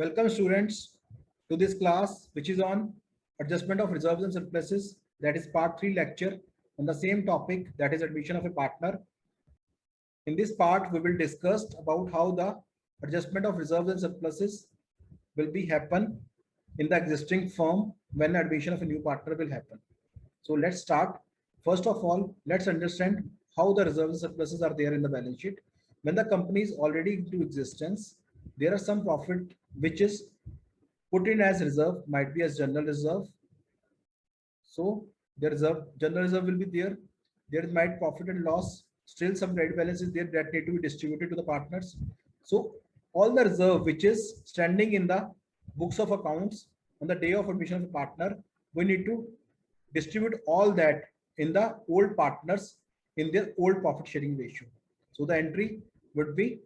Welcome students to this class which is on adjustment of reserves and surpluses, that is part 3 lecture on the same topic, that is admission of a partner. In this part we will discuss about how the adjustment of reserves and surpluses will be happen in the existing firm when admission of a new partner will happen. So let's start. First of all, let's understand how the reserves and surpluses are there in the balance sheet. When the company is already into existence, there are some profit which is put in as reserve, might be as general reserve. So the reserve, general reserve will be there. There might profit and loss. Still some credit balance is there that need to be distributed to the partners. So all the reserve which is standing in the books of accounts on the day of admission of a partner, we need to distribute all that in the old partners in their old profit sharing ratio. So the entry would be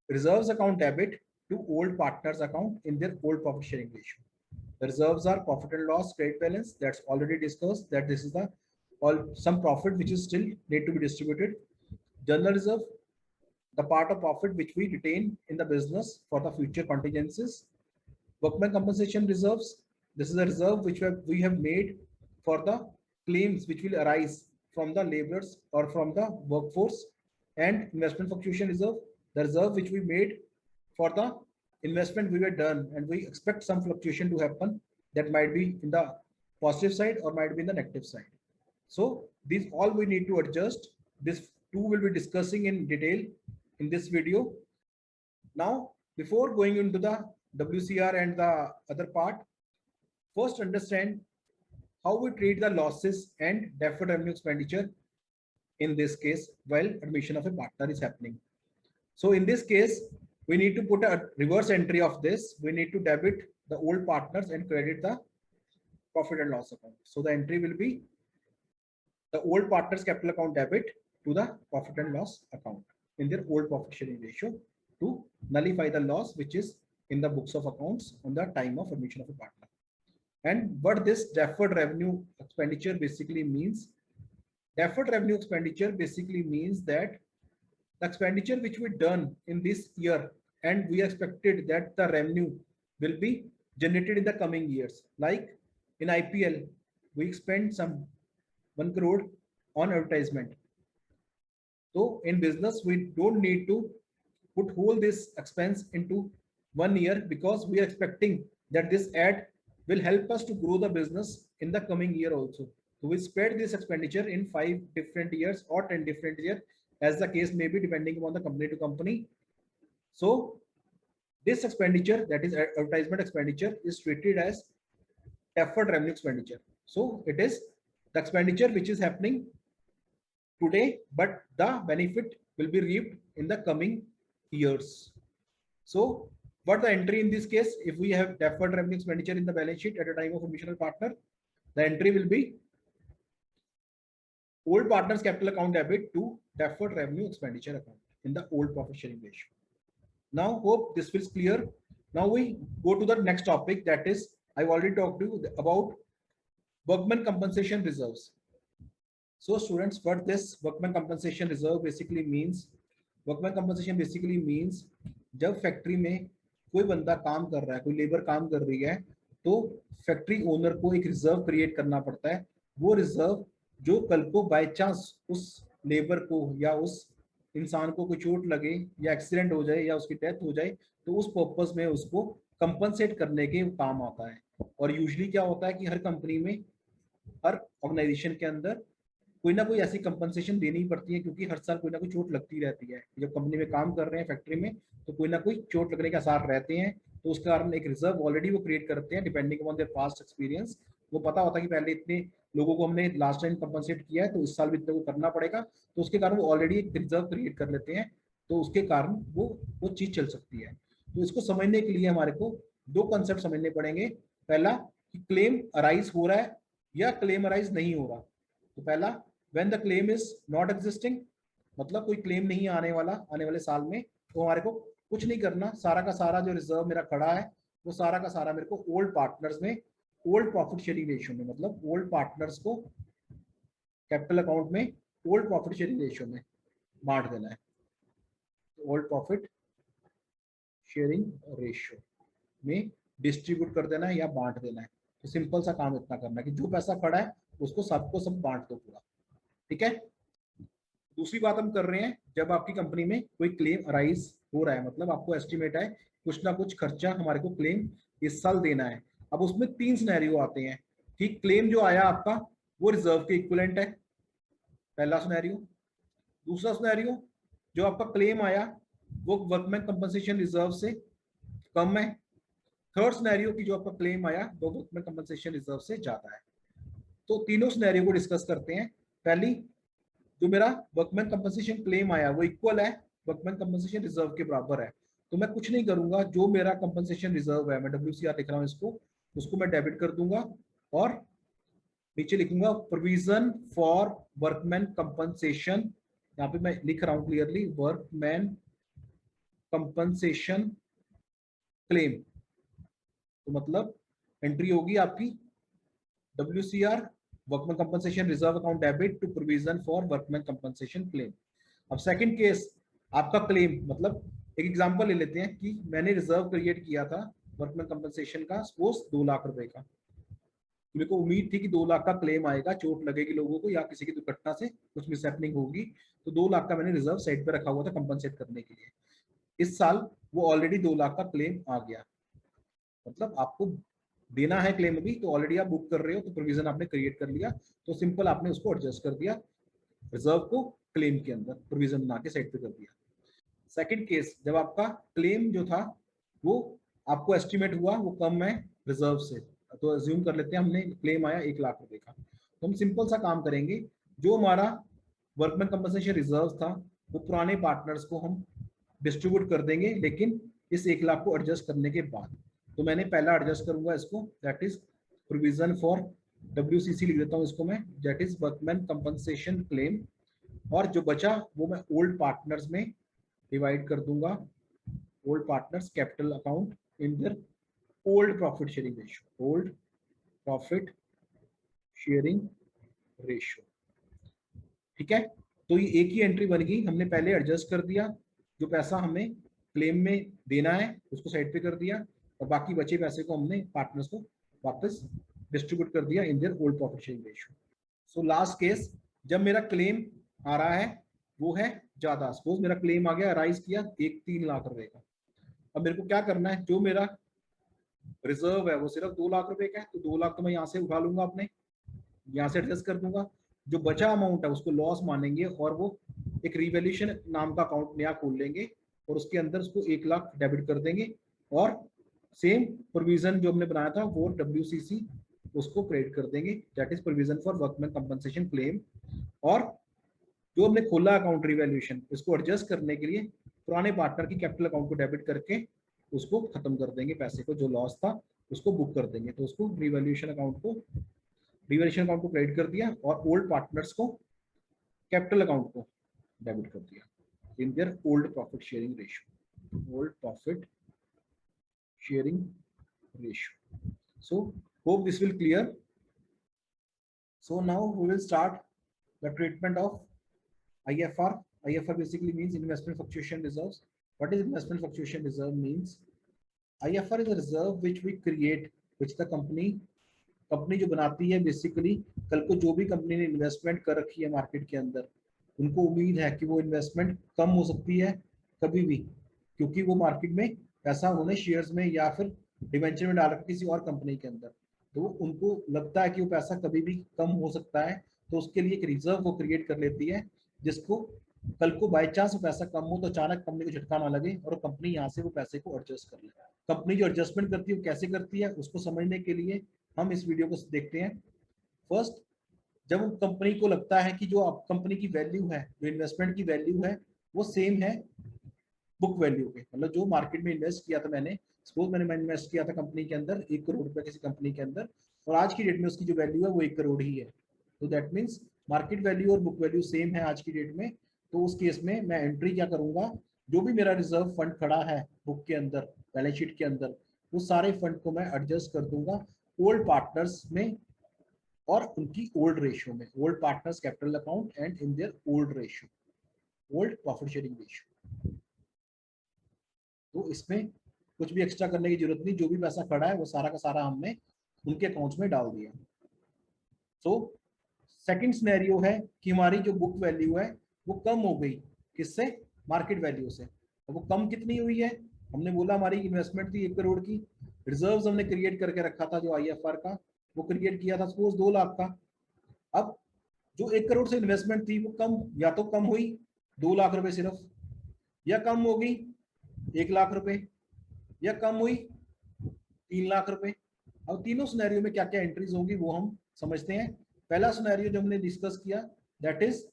reserves account debit to old partners account in their old profit sharing ratio. The reserves are profit and loss, credit balance, that's already discussed, that this is the some profit which is still need to be distributed. General reserve, the part of profit which we retain in the business for the future contingencies. Workman compensation reserves, this is a reserve which we have made for the claims which will arise from the laborers or from the workforce. And investment fluctuation reserve, the reserve which we made for the investment we were done and we expect some fluctuation to happen, that might be in the positive side or might be in the negative side. So these all we need to adjust. This two will be discussing in detail in this video. Now, before going into the WCR and the other part, first understand how we treat the losses and deferred revenue expenditure in this case while admission of a partner is happening. So in this case, we need to put a reverse entry of this. We need to debit the old partners and credit the profit and loss account. So the entry will be the old partners capital account debit to the profit and loss account in their old profit sharing ratio to nullify the loss which is in the books of accounts on the time of admission of a partner. And what this deferred revenue expenditure basically means, deferred revenue expenditure basically means that the expenditure which we done in this year and we expected that the revenue will be generated in the coming years. Like in IPL, we spend some 1 crore on advertisement. So in business, we don't need to put whole this expense into 1 year because we are expecting that this ad will help us to grow the business in the coming year also. So we spread this expenditure in 5 different years or 10 different years, as the case may be depending upon the company to company. So this expenditure, that is advertisement expenditure, is treated as deferred revenue expenditure. So it is the expenditure which is happening today, but the benefit will be reaped in the coming years. So what the entry in this case, if we have deferred revenue expenditure in the balance sheet at a time of admission of partner, the entry will be old partners capital account debit to deferred revenue expenditure account in the old profit sharing ratio. Now hope this was clear. Now we go to the next topic, that is I've already talked to you about workman compensation reserves. So students, what this workman compensation reserve basically means, workman compensation basically means जब factory में कोई बंदा काम कर रहा है, कोई labour काम कर रही है, तो फैक्ट्री ओनर को एक रिजर्व क्रिएट करना पड़ता है. वो रिजर्व जो कल को बाय चांस उस लेबर को या उस इंसान को कोई चोट लगे या एक्सीडेंट हो जाए या उसकी डेथ हो जाए, तो उस पर्पस में उसको कंपनसेट करने के काम आता है. और यूजुअली क्या होता है कि हर कंपनी में, हर ऑर्गेनाइजेशन के अंदर कोई ना कोई ऐसी कंपनसेशन देनी पड़ती है, क्योंकि हर साल कोई ना कोई चोट लगती रहती है. जब कंपनी में काम कर रहे हैं फैक्ट्री में, तो कोई ना कोई चोट लगने के आसार रहते हैं, तो उसके कारण एक रिजर्व ऑलरेडी वो क्रिएट करते हैं depending upon their past experience. वो पता होता है कि पहले इतने लोगों को हमने लास्ट टाइम कंपनसेट किया है, तो इस साल भी इतना को करना पड़ेगा, तो उसके कारण वो ऑलरेडी एक रिजर्व क्रिएट कर लेते हैं, तो उसके कारण वो चीज चल सकती है. तो इसको समझने के लिए हमारे को 2 कॉन्सेप्ट समझने पड़ेंगे. पहला कि क्लेम अराइज हो रहा है या क्लेम अराइज नहीं हो रहा. तो पहला, when the claim is not existing, मतलब कोई क्लेम नहीं आने वाला आने वाले साल में, तो हमारे को कुछ नहीं करना. सारा का सारा जो रिजर्व मेरा खड़ा है, वो सारा का सारा मेरे को ओल्ड पार्टनर्स में ओल्ड प्रॉफिट शेयरिंग रेशियो में, मतलब ओल्ड पार्टनर्स को कैपिटल अकाउंट में ओल्ड प्रॉफिट शेयरिंग रेशियो में बांट देना है. ओल्ड प्रॉफिट शेयरिंग रेशियो में डिस्ट्रीब्यूट कर देना है या बांट देना है। तो सिंपल सा काम इतना करना है कि जो पैसा पड़ा है उसको सबको सब बांट दो पूरा। ठीक है। दूसरी बात हम कर रहे हैं, जब आपकी कंपनी में कोई क्लेम अराइज हो रहा है, मतलब आपको एस्टिमेट है कुछ ना कुछ खर्चा हमारे को क्लेम इस साल देना है। अब उसमें 3 सिनेरियो आते हैं कि क्लेम जो आया आपका वो रिजर्व के इक्विवेलेंट है, पहला सिनेरियो। दूसरा सिनेरियो, जो आपका क्लेम आया वो वर्कमैन कंपनसेशन रिजर्व से कम है। थर्ड सिनेरियो की जो आपका क्लेम आया वो वर्कमैन कंपनसेशन रिजर्व से ज्यादा है। तो तीनों सिनेरियो को डिस्कस करते हैं। पहली, जो मेरा वर्कमैन कंपनसेशन क्लेम आया वो इक्वल है वर्कमैन कंपनसेशन रिजर्व के बराबर है, तो मैं कुछ नहीं करूंगा, जो मेरा कंपनसेशन रिजर्व है, मैं WCR लिख रहा हूं इसको, उसको मैं डेबिट कर दूंगा और नीचे लिखूंगा प्रोविजन फॉर वर्कमैन कंपनसेशन। यहाँ पे मैं लिख रहा हूं क्लियरली वर्कमैन कंपनसेशन क्लेम। तो मतलब एंट्री होगी आपकी WCR workman compensation reserve account debit to provision for workman compensation claim. अब सेकंड केस, आपका क्लेम, मतलब एक एग्जांपल ले लेते हैं कि मैंने रिजर्व क्रिएट किया था वर्कमैन कंपनसेशन का, सपोज 2 लाख रुपए का। मेरे को उम्मीद थी कि 2 लाख का क्लेम आएगा, चोट लगेगी लोगों को या किसी की दुर्घटना से कुछ मिसहैपनिंग होगी, तो 2 लाख का मैंने रिजर्व साइड पे रखा हुआ था कंपनसेट करने के लिए। इस साल वो ऑलरेडी 2 लाख का क्लेम आ गया, मतलब आपको देना है क्लेम अभी, तो ऑलरेडी आप बुक कर रहे हो, तो प्रोविजन आपने क्रिएट कर लिया, तो सिंपल आपने उसको एडजस्ट कर दिया रिजर्व को क्लेम के अंदर, प्रोविजन बना के साइड पे कर दिया। सेकंड केस, जब आपका क्लेम जो था वो आपको एस्टिमेट हुआ वो कम है रिजर्व से, तो अज्यूम कर लेते हैं हमने क्लेम आया 1 लाख रुपए का, तो हम सिंपल सा काम करेंगे, जो हमारा वर्कमैन कंपनसेशन रिजर्व था वो पुराने पार्टनर्स को हम डिस्ट्रीब्यूट कर देंगे, लेकिन इस 1 लाख को एडजस्ट करने के बाद। तो मैंने पहला एडजस्ट करूंगा इसको, that is provision for WCC लिख देता हूँ इसको मैं, that is workman compensation claim, और जो बचा वो मैं ओल्ड पार्टनर्स में डिवाइड कर दूंगा, old partners capital account in their old profit sharing ratio, old profit sharing ratio. ठीक है, तो ये एक ही एंट्री बन गई, हमने पहले एडजस्ट कर दिया, जो पैसा हमें क्लेम में देना है उसको साइड पे कर दिया, और बाकी बचे पैसे को हमने पार्टनर्स को वापस डिस्ट्रीब्यूट कर दिया इन their old profit sharing ratio. So last case, जब मेरा क्लेम आ रहा है वो है ज्यादा, सपोज मेरा क्लेम आ गया राइज किया 3 लाख रुपए का, अब मेरे को क्या करना है, जो मेरा रिजर्व है वो सिर्फ 2 लाख रुपए का है, तो 2 लाख तो मैं यहाँ से उठा लूंगा, अपने यहाँ से एडजस्ट कर दूंगा, जो बचा अमाउंट है उसको लॉस मानेंगे और वो एक रिवैल्यूएशन नाम का अकाउंट नया खोल लेंगे और उसके अंदर उसको 1 लाख डेबिट कर देंगे, और सेम प्रोविजन जो हमने बनाया था वो WCC उसको क्रेडिट कर देंगे, that is provision for workman compensation claim. और जो हमने खोला अकाउंट रिवैल्यूएशन, इसको एडजस्ट करने के लिए पुराने पार्टनर की कैपिटल अकाउंट को डेबिट करके उसको खत्म कर देंगे, पैसे को जो लॉस था उसको बुक कर देंगे, तो उसको रिवैल्यूएशन अकाउंट को क्रेडिट कर दिया और ओल्ड पार्टनर्स को कैपिटल अकाउंट को डेबिट कर दिया इन their old profit sharing ratio, old profit sharing ratio. So hope this will clear. So now we will start the treatment of IFR. IFR basically means investment fluctuation reserves. What is investment fluctuation reserve means? IFR is a reserve which we create, which the company जो बनाती है, basically कल को जो भी company ने investment कर रखी है मार्केट के अंदर, उनको उम्मीद है कि वो इन्वेस्टमेंट कम हो सकती है कभी भी, क्योंकि वो मार्केट में पैसा उन्होंने शेयर्स में या फिर डिवेंचर में डाल रखा किसी और कंपनी के अंदर, तो उनको लगता है कि वो पैसा कभी भी कम हो सकता है, तो उसके लिए एक रिजर्व वो क्रिएट कर लेती है, जिसको कल को बाई चांस पैसा कम हो तो अचानक कंपनी को झटका ना लगे और कंपनी यहाँ से वो पैसे को एडजस्ट कर ले। कंपनी जो एडजस्टमेंट करती है वो कैसे करती है, उसको समझने के लिए हम इस वीडियो को देखते हैं। फर्स्ट, जब कंपनी को लगता है कि जो कंपनी की वैल्यू है, जो इन्वेस्टमेंट की वैल्यू है वो सेम है बुक वैल्यू के, मतलब जो मार्केट में इन्वेस्ट किया था मैंने, सपोज मैंने इन्वेस्ट किया था कंपनी के अंदर 1 करोड़ रुपए किसी कंपनी के अंदर, और आज की डेट में उसकी जो वैल्यू है वो 1 करोड़ ही है, तो दैट मीन्स मार्केट वैल्यू और बुक वैल्यू सेम है आज की डेट में। तो उस केस में मैं एंट्री क्या करूंगा, जो भी मेरा रिजर्व फंड खड़ा है बुक के अंदर, बैलेंस शीट के अंदर, वो सारे फंड को मैं एडजस्ट कर दूंगा ओल्ड पार्टनर्स में और उनकी ओल्ड रेशियो में, old partners capital account and in their old ratio, old profit sharing ratio. तो इसमें कुछ भी एक्स्ट्रा करने की जरूरत नहीं, जो भी पैसा खड़ा है वो सारा का सारा हमने उनके अकाउंट्स में डाल दिया। तो सेकंड सिनेरियो है कि हमारी जो बुक वैल्यू है वो कम हो गई, किससे? मार्केट वैल्यू से। अब वो कम कितनी हुई है? हमने बोला हमारी इन्वेस्टमेंट थी 1 करोड़ की, रिजर्व्स हमने क्रिएट करके रखा था जो आईएफआर का, वो क्रिएट किया था सपोज 2 लाख का। अब जो 1 करोड़ से इन्वेस्टमेंट थी वो कम, या तो कम हुई 2 लाख रुपए सिर्फ, या कम हो गई 1 लाख रुपए, या कम हुई 3 लाख रुपए। अब तीनों सिनेरियो में क्या क्या एंट्रीज होंगी वो हम समझते हैं। पहला सिनेरियो जो हमने डिस्कस किया, दैट इज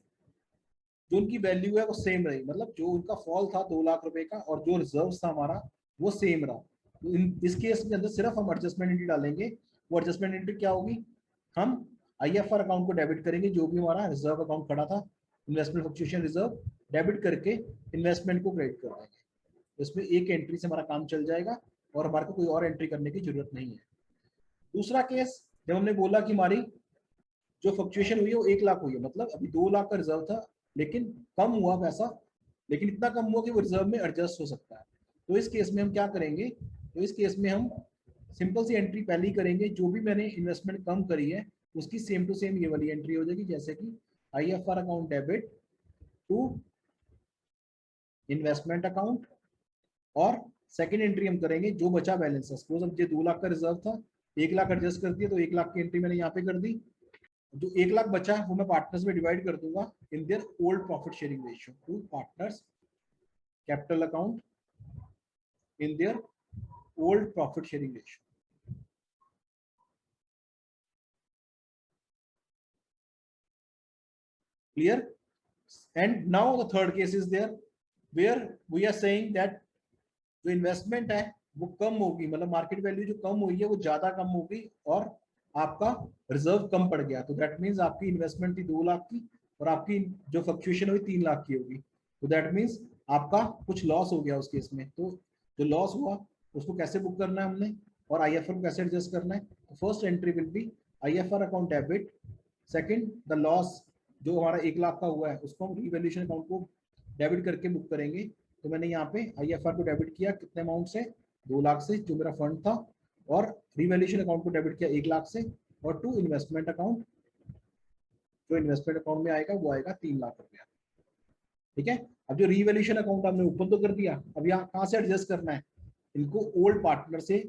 जो उनकी वैल्यू है वो सेम रही, मतलब जो उनका फॉल था 2 लाख रुपए का और जो रिजर्व था हमारा वो सेम रहा। तो इस केस के अंदर सिर्फ हम एडजस्टमेंट एंट्री डालेंगे। वो एडजस्टमेंट एंट्री क्या होगी? हम आईएफआर अकाउंट को डेबिट करेंगे, जो भी हमारा रिजर्व अकाउंट खड़ा था, इन्वेस्टमेंट फ्लक्चुएशन रिजर्व, डेबिट करके इन्वेस्टमेंट को क्रेडिट कर देंगे। इसमें एक एंट्री से हमारा काम चल जाएगा और हमारे को कोई और एंट्री करने की जरूरत नहीं है। दूसरा केस, जब हमने बोला कि हमारी जो फ्लक्चुएशन हुई है वो 1 लाख हुई है, मतलब अभी 2 लाख का रिजर्व था लेकिन कम हुआ पैसा, लेकिन इतना कम हुआ कि वो रिजर्व में एडजस्ट हो सकता है। तो इस केस में हम क्या करेंगे? तो इस केस में हम सिंपल सी एंट्री पहले ही करेंगे, जो भी मैंने इन्वेस्टमेंट कम करी है उसकी सेम टू सेम ये वाली एंट्री हो जाएगी, जैसे कि IFR account debit to investment account, और सेकंड एंट्री हम करेंगे जो बचा बैलेंस है। सपोज अब ये 2 लाख का रिजर्व था, 1 लाख एडजस्ट कर दिया, तो 1 लाख की एंट्री मैंने यहाँ पे कर दी। जो 1 लाख बचा वो मैं पार्टनर्स में डिवाइड कर दूंगा इन their old profit sharing ratio two partners capital account in their old profit sharing ratio. Clear? And now the third case is there where we are saying that जो इन्वेस्टमेंट है वो कम होगी, मतलब market value जो कम हुई है वो ज्यादा कम होगी और आपका रिजर्व कम पड़ गया। तो दैट मीन्स आपकी इन्वेस्टमेंट थी 2 लाख की और आपकी जो फ्लक्चुएशन हुई 3 लाख की होगी। तो दैट मीन्स आपका कुछ लॉस हो गया उस केस में। तो जो लॉस हुआ उसको कैसे बुक करना है हमने, और आईएफआर को कैसे एडजस्ट करना है? तो first entry will be IFR account debit, second the loss जो हमारा 1 लाख का हुआ है उसको हम रिवैल्यूएशन अकाउंट को डेबिट करके बुक करेंगे। तो मैंने यहाँ पे आईएफआर को डेबिट किया कितने अमाउंट से? 2 लाख से जो मेरा फंड था, और रिवैल्यूएशन अकाउंट को डेबिट किया 1 लाख से, और टू इन्वेस्टमेंट अकाउंट, जो इन्वेस्टमेंट अकाउंट में आएगा वो आएगा 3 लाख रुपया। ठीक है। अब जो रिवैल्यूएशन अकाउंट हमने ओपन तो कर दिया, अब यहाँ कहाँ से एडजस्ट करना है? इनको ओल्ड पार्टनर से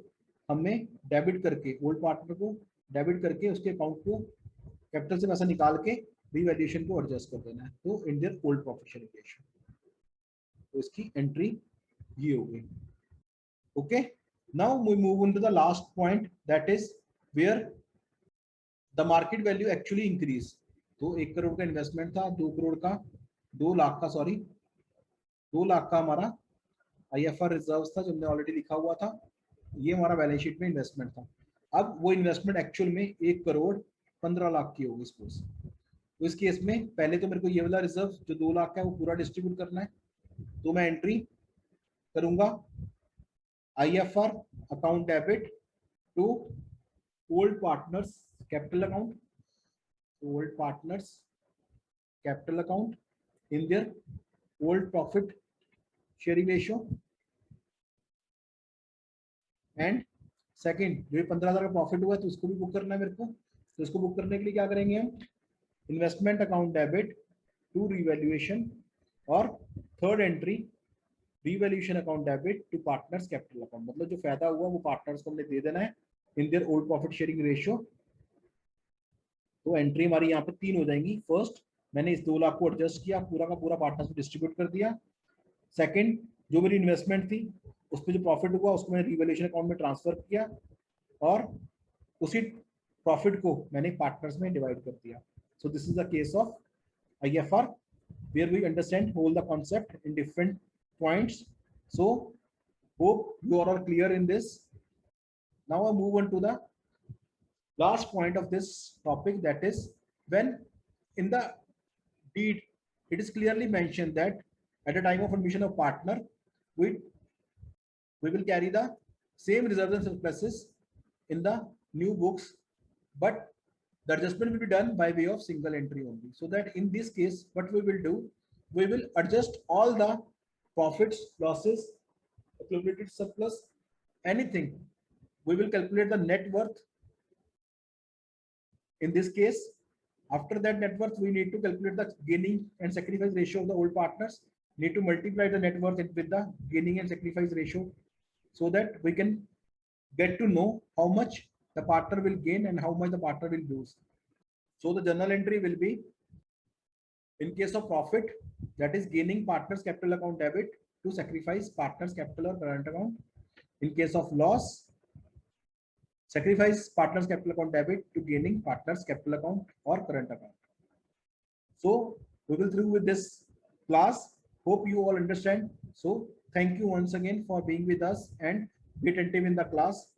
हमें डेबिट करके, ओल्ड पार्टनर को डेबिट करके उसके अकाउंट को कैपिटल से पैसा निकाल के रिवैल्यूएशन को एडजस्ट कर देना है। तो in their old profit sharing ratio, तो इसकी एंट्री ये हो गई। Okay, now we move on to the last point, that is where the market value actually increase. तो 1 करोड़ का इन्वेस्टमेंट था, 2 करोड़ का, 2 लाख का, सॉरी 2 लाख का हमारा आईएफआर रिजर्व था जो हमने ऑलरेडी लिखा हुआ था, ये हमारा बैलेंस शीट में इन्वेस्टमेंट था। अब वो इन्वेस्टमेंट एक्चुअल में 1 करोड़ 15 लाख की होगी सपोज। तो इस केस में पहले तो मेरे को ये वाला रिजर्व जो 2 लाख का है वो पूरा डिस्ट्रीब्यूट करना है। तो मैं एंट्री करूंगा IFR account debit to old partners capital account, old partners capital account in their old profit sharing ratio, and second जो 15,000 का प्रॉफिट हुआ है तो उसको भी बुक करना है मेरे को। तो इसको बुक करने के लिए क्या करेंगे हम? Investment account debit to revaluation, और third entry revaluation account debit to partners capital account, मतलब जो फायदा हुआ वो पार्टनर्स को हमने दे देना है इन their old profit sharing ratio. तो एंट्री हमारी यहाँ पे 3 हो जाएंगी। फर्स्ट, मैंने इस 2 लाख को एडजस्ट किया, पूरा का पूरा पार्टनर्स को डिस्ट्रीब्यूट कर दिया। सेकंड, जो मेरी इन्वेस्टमेंट थी उस पर जो प्रॉफिट हुआ उसको मैंने रिवैल्यूएशन अकाउंट में ट्रांसफर किया, और उसी प्रॉफिट को मैंने पार्टनर्स में डिवाइड कर दिया। So this is the case of IFR where we understand all the concept in different points. So hope you are all clear in this. Now I move on to the last point of this topic, that is when in the deed it is clearly mentioned that at the time of admission of partner we will carry the same reserves and surpluses in the new books, but the adjustment will be done by way of single entry only. So that in this case, what we will do, we will adjust all the profits, losses, accumulated surplus, anything, we will calculate the net worth. In this case, after that net worth, we need to calculate the gaining and sacrifice ratio of the old partners. Need to multiply the net worth with the gaining and sacrifice ratio so that we can get to know how much the partner will gain and how much the partner will lose. So the journal entry will be, in case of profit, that is gaining partners capital account debit to sacrifice partners capital or current account. In case of loss, sacrifice partners capital account debit to gaining partners capital account or current account. So we will through with this class. Hope you all understand. So thank you once again for being with us and be attentive in the class.